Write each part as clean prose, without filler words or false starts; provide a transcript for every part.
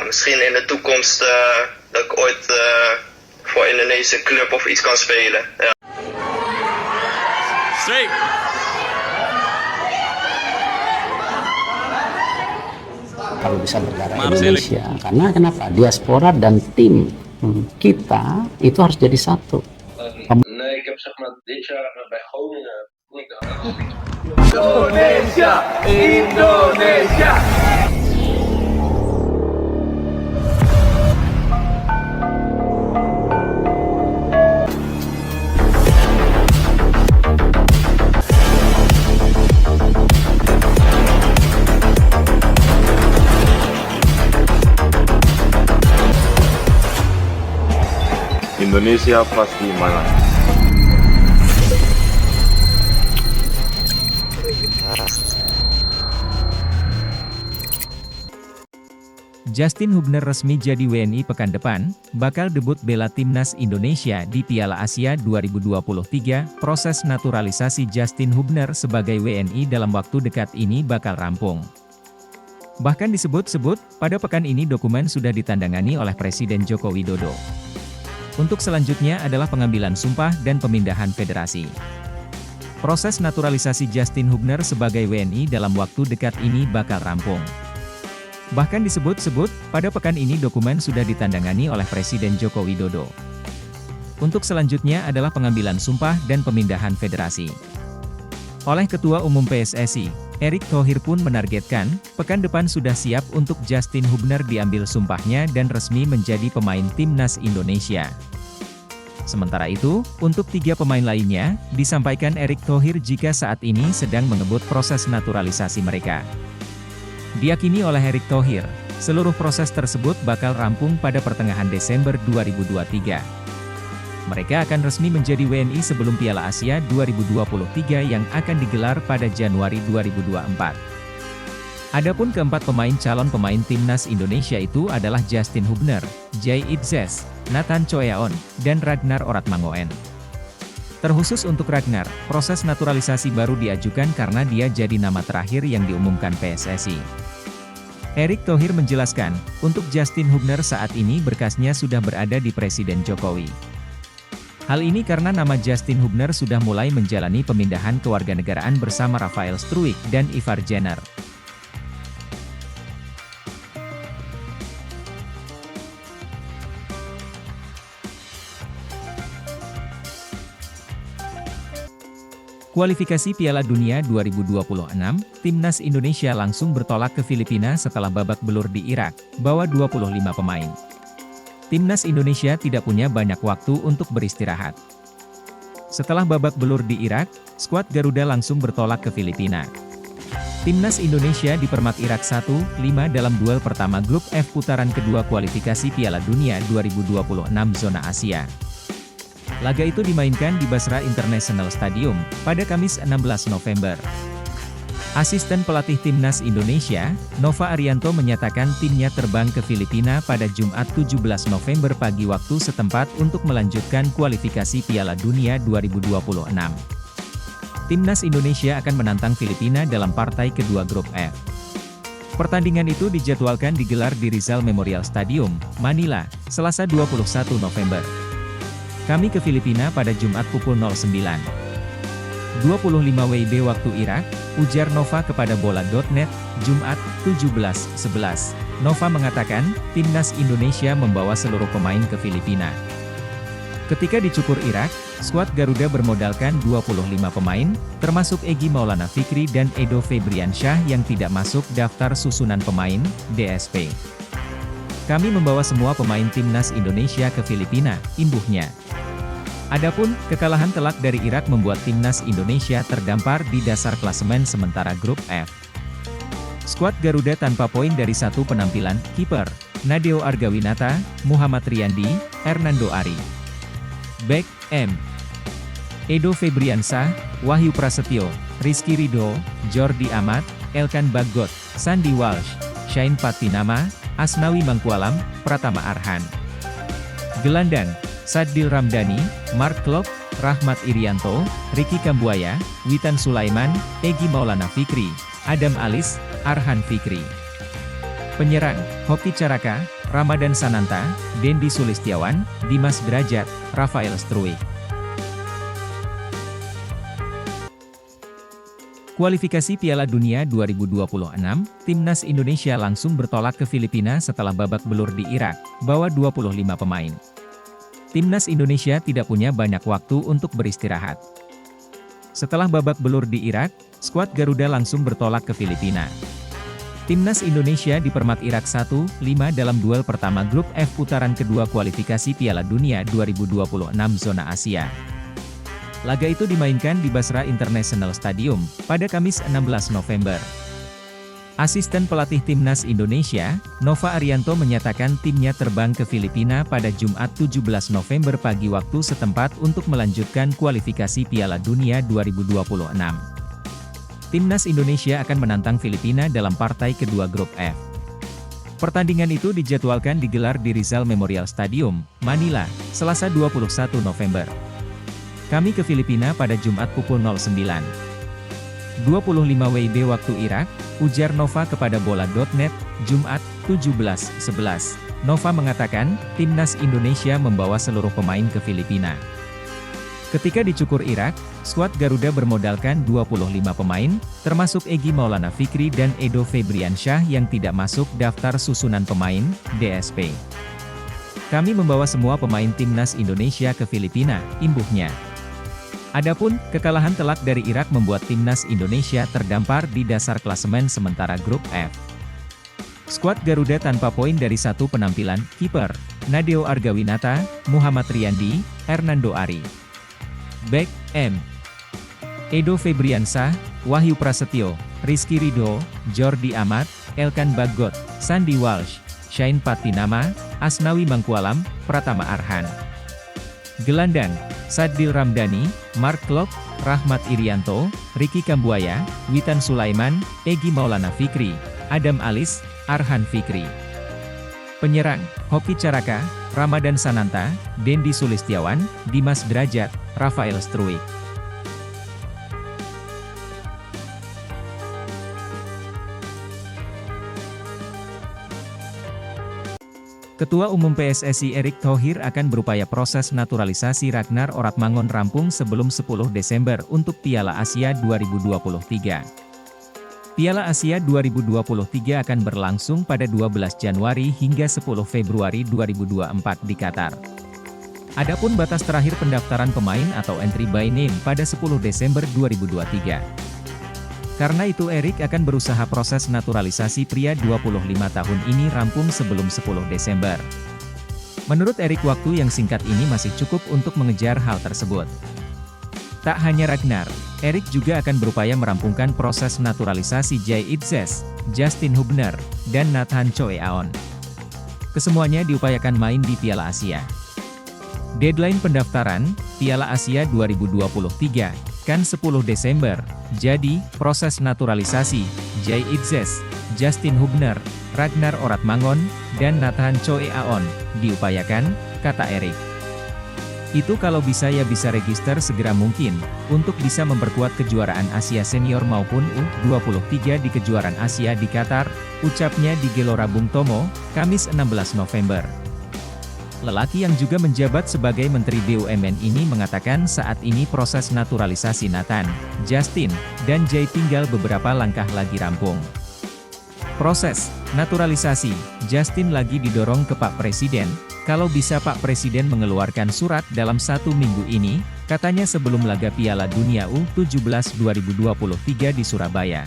misschien in de toekomst dat ik ooit voor Indonesische club of iets kan spelen. Ja. Straight. Kalau bisa bernegara Indonesia, karena kenapa? Diaspora dan tim kita itu harus jadi satu. Nee, ik heb zeg maar dit jaar bij Groningen. Indonesia, Indonesia. Indonesia pasti menang. Justin Hubner resmi jadi WNI pekan depan, bakal debut bela timnas Indonesia di Piala Asia 2023. Proses naturalisasi Justin Hubner sebagai WNI dalam waktu dekat ini bakal rampung. Bahkan disebut-sebut, pada pekan ini dokumen sudah ditandangani oleh Presiden Joko Widodo. Untuk selanjutnya adalah pengambilan sumpah dan pemindahan federasi. Proses naturalisasi Justin Hubner sebagai WNI dalam waktu dekat ini bakal rampung. Bahkan disebut-sebut, pada pekan ini dokumen sudah ditandangani oleh Presiden Joko Widodo. Untuk selanjutnya adalah pengambilan sumpah dan pemindahan federasi. Oleh Ketua Umum PSSI, Erick Thohir pun menargetkan, pekan depan sudah siap untuk Justin Hubner diambil sumpahnya dan resmi menjadi pemain timnas Indonesia. Sementara itu, untuk 3 pemain lainnya, disampaikan Erick Thohir jika saat ini sedang mengebut proses naturalisasi mereka. Diyakini oleh Erick Thohir, seluruh proses tersebut bakal rampung pada pertengahan Desember 2023. Mereka akan resmi menjadi WNI sebelum Piala Asia 2023 yang akan digelar pada Januari 2024. Adapun keempat pemain calon pemain timnas Indonesia itu adalah Justin Hubner, Jay Itzes, Nathan Choeaon, dan Ragnar Oratmangoen. Terkhusus untuk Ragnar, proses naturalisasi baru diajukan karena dia jadi nama terakhir yang diumumkan PSSI. Erick Thohir menjelaskan, untuk Justin Hubner saat ini berkasnya sudah berada di Presiden Jokowi. Hal ini karena nama Justin Hubner sudah mulai menjalani pemindahan kewarganegaraan bersama Rafael Struijk dan Ivar Jenner. Kualifikasi Piala Dunia 2026, Timnas Indonesia langsung bertolak ke Filipina setelah babak belur di Irak, bawa 25 pemain. Timnas Indonesia tidak punya banyak waktu untuk beristirahat. Setelah babak belur di Irak, skuad Garuda langsung bertolak ke Filipina. Timnas Indonesia dipermak Irak 1-5 dalam duel pertama grup F putaran kedua kualifikasi Piala Dunia 2026 zona Asia. Laga itu dimainkan di Basra International Stadium, pada Kamis 16 November. Asisten pelatih Timnas Indonesia, Nova Arianto menyatakan timnya terbang ke Filipina pada Jumat 17 November pagi waktu setempat untuk melanjutkan kualifikasi Piala Dunia 2026. Timnas Indonesia akan menantang Filipina dalam partai kedua grup F. Pertandingan itu dijadwalkan digelar di Rizal Memorial Stadium, Manila, Selasa 21 November. Kami ke Filipina pada Jumat pukul 09.25 WIB waktu Irak, ujar Nova kepada bola.net, Jumat, 17.11. Nova mengatakan, Timnas Indonesia membawa seluruh pemain ke Filipina. Ketika dicukur Irak, skuad Garuda bermodalkan 25 pemain, termasuk Egy Maulana Fikri dan Edo Febriansyah yang tidak masuk daftar susunan pemain, DSP. Kami membawa semua pemain Timnas Indonesia ke Filipina, imbuhnya. Adapun, kekalahan telak dari Irak membuat Timnas Indonesia terdampar di dasar klasemen sementara grup F. Skuad Garuda tanpa poin dari satu penampilan, kiper, Nadeo Argawinata, Muhammad Riyandi, Hernando Ari. Bek, M. Edo Febriansyah, Wahyu Prasetyo, Rizky Ridho, Jordi Amat, Elkan Bagot, Sandi Walsh, Shain Patinama, Asnawi Mangkualam, Pratama Arhan. Gelandang, Sadil Ramdhani, Mark Klok, Rahmat Irianto, Ricky Kambuaya, Witan Sulaiman, Egy Maulana Fikri, Adam Alis, Arhan Fikri. Penyerang, Hoki Caraka, Ramadan Sananta, Dendi Sulistiawan, Dimas Derajat, Rafael Struijk. Kualifikasi Piala Dunia 2026, Timnas Indonesia langsung bertolak ke Filipina setelah babak belur di Irak, bawa 25 pemain. Timnas Indonesia tidak punya banyak waktu untuk beristirahat. Setelah babak belur di Irak, skuad Garuda langsung bertolak ke Filipina. Timnas Indonesia dipermak Irak 1-5 dalam duel pertama grup F putaran kedua kualifikasi Piala Dunia 2026 zona Asia. Laga itu dimainkan di Basra International Stadium, pada Kamis 16 November. Asisten pelatih Timnas Indonesia, Nova Arianto menyatakan timnya terbang ke Filipina pada Jumat 17 November pagi waktu setempat untuk melanjutkan kualifikasi Piala Dunia 2026. Timnas Indonesia akan menantang Filipina dalam partai kedua grup F. Pertandingan itu dijadwalkan digelar di Rizal Memorial Stadium, Manila, Selasa 21 November. Kami ke Filipina pada Jumat pukul 09.25 WIB waktu Irak, ujar Nova kepada Bola.net, Jumat, 17.11. Nova mengatakan, Timnas Indonesia membawa seluruh pemain ke Filipina. Ketika dicukur Irak, skuad Garuda bermodalkan 25 pemain, termasuk Egy Maulana Fikri dan Edo Febriansyah yang tidak masuk daftar susunan pemain, DSP. Kami membawa semua pemain Timnas Indonesia ke Filipina, imbuhnya. Adapun, kekalahan telak dari Irak membuat Timnas Indonesia terdampar di dasar klasemen sementara grup F. Skuad Garuda tanpa poin dari satu penampilan, kiper, Nadeo Argawinata, Muhammad Riyandi, Hernando Ari. Back, M. Edo Febriansyah, Wahyu Prasetyo, Rizky Ridho, Jordi Amat, Elkan Bagot, Sandi Walsh, Shain Patinama, Asnawi Mangkualam, Pratama Arhan. Gelandang, Sadil Ramdhani, Mark Klok, Rahmat Irianto, Ricky Kambuaya, Witan Sulaiman, Egy Maulana Fikri, Adam Alis, Arhan Fikri. Penyerang, Hoki Caraka, Ramadan Sananta, Dendi Sulistiawan, Dimas Derajat, Rafael Struijk. Ketua Umum PSSI Erick Thohir akan berupaya proses naturalisasi Ragnar Oratmangun rampung sebelum 10 Desember untuk Piala Asia 2023. Piala Asia 2023 akan berlangsung pada 12 Januari hingga 10 Februari 2024 di Qatar. Adapun batas terakhir pendaftaran pemain atau entry by name pada 10 Desember 2023. Karena itu Erick akan berusaha proses naturalisasi pria 25 tahun ini rampung sebelum 10 Desember. Menurut Erick waktu yang singkat ini masih cukup untuk mengejar hal tersebut. Tak hanya Ragnar, Erick juga akan berupaya merampungkan proses naturalisasi Jay Itzes, Justin Hubner, dan Nathan Choe Aon. Kesemuanya diupayakan main di Piala Asia. Deadline pendaftaran, Piala Asia 2023, kan 10 Desember. Jadi, proses naturalisasi, Jay Itzes, Justin Hubner, Ragnar Oratmangun, dan Nathan Choe Aon, diupayakan, kata Erick. Itu kalau bisa ya bisa register segera mungkin, untuk bisa memperkuat kejuaraan Asia Senior maupun U23 di kejuaraan Asia di Qatar, ucapnya di Gelora Bung Tomo, Kamis 16 November. Lelaki yang juga menjabat sebagai Menteri BUMN ini mengatakan saat ini proses naturalisasi Nathan, Justin, dan Jay tinggal beberapa langkah lagi rampung. Proses naturalisasi Justin lagi didorong ke Pak Presiden, kalau bisa Pak Presiden mengeluarkan surat dalam 1 minggu ini, katanya sebelum laga Piala Dunia U17 2023 di Surabaya.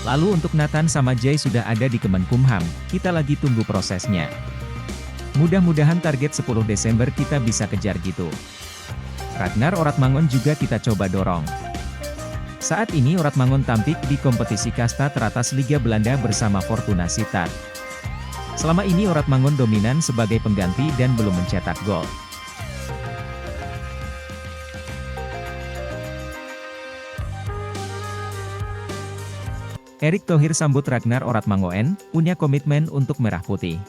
Lalu untuk Nathan sama Jay sudah ada di Kemenkumham, kita lagi tunggu prosesnya. Mudah-mudahan target 10 Desember kita bisa kejar gitu. Ragnar Oratmangun juga kita coba dorong. Saat ini Oratmangun tampil di kompetisi kasta teratas Liga Belanda bersama Fortuna Sittard. Selama ini Oratmangun dominan sebagai pengganti dan belum mencetak gol. Erick Thohir sambut Ragnar Oratmangun, punya komitmen untuk Merah Putih.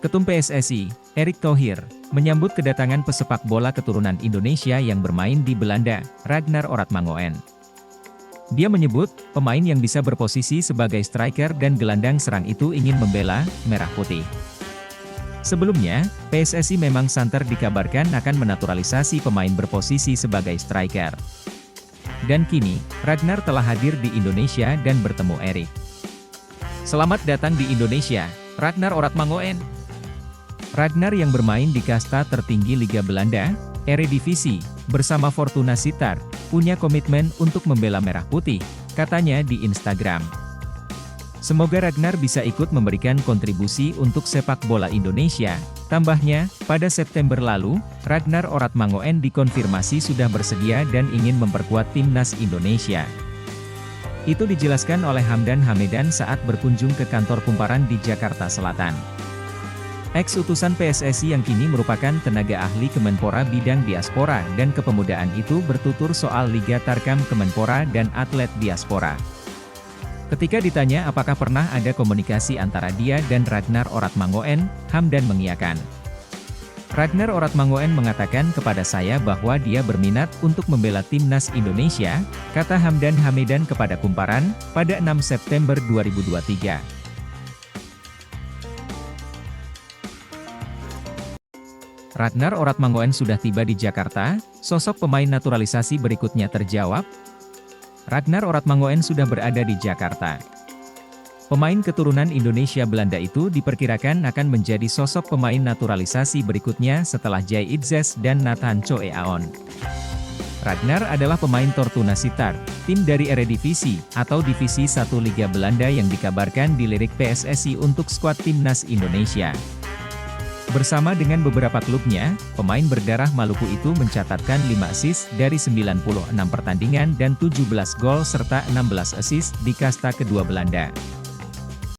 Ketum PSSI, Erick Thohir, menyambut kedatangan pesepak bola keturunan Indonesia yang bermain di Belanda, Ragnar Oratmangun. Dia menyebut, pemain yang bisa berposisi sebagai striker dan gelandang serang itu ingin membela Merah Putih. Sebelumnya, PSSI memang santer dikabarkan akan menaturalisasi pemain berposisi sebagai striker. Dan kini, Ragnar telah hadir di Indonesia dan bertemu Erik. Selamat datang di Indonesia, Ragnar Oratmangoen. Ragnar yang bermain di kasta tertinggi Liga Belanda, Eredivisie, bersama Fortuna Sittard, punya komitmen untuk membela Merah Putih, katanya di Instagram. Semoga Ragnar bisa ikut memberikan kontribusi untuk sepak bola Indonesia. Tambahnya, pada September lalu, Ragnar Oratmangoen dikonfirmasi sudah bersedia dan ingin memperkuat timnas Indonesia. Itu dijelaskan oleh Hamdan Hamedan saat berkunjung ke kantor Kumparan di Jakarta Selatan. Ex-utusan PSSI yang kini merupakan tenaga ahli Kemenpora bidang diaspora dan kepemudaan itu bertutur soal Liga Tarkam Kemenpora dan atlet diaspora. Ketika ditanya apakah pernah ada komunikasi antara dia dan Ragnar Oratmangoen, Hamdan mengiyakan. Ragnar Oratmangoen mengatakan kepada saya bahwa dia berminat untuk membela timnas Indonesia, kata Hamdan Hamedan kepada Kumparan, pada 6 September 2023. Ragnar Oratmangoen sudah tiba di Jakarta, sosok pemain naturalisasi berikutnya terjawab. Ragnar Oratmangoen sudah berada di Jakarta. Pemain keturunan Indonesia Belanda itu diperkirakan akan menjadi sosok pemain naturalisasi berikutnya setelah Jay Itzes dan Nathan Choe Aon. Ragnar adalah pemain Fortuna Sittard, tim dari Eredivisie, atau Divisi 1 Liga Belanda yang dikabarkan dilirik PSSI untuk skuad timnas Indonesia. Bersama dengan beberapa klubnya, pemain berdarah Maluku itu mencatatkan 5 assist dari 96 pertandingan dan 17 gol serta 16 assist di kasta kedua Belanda.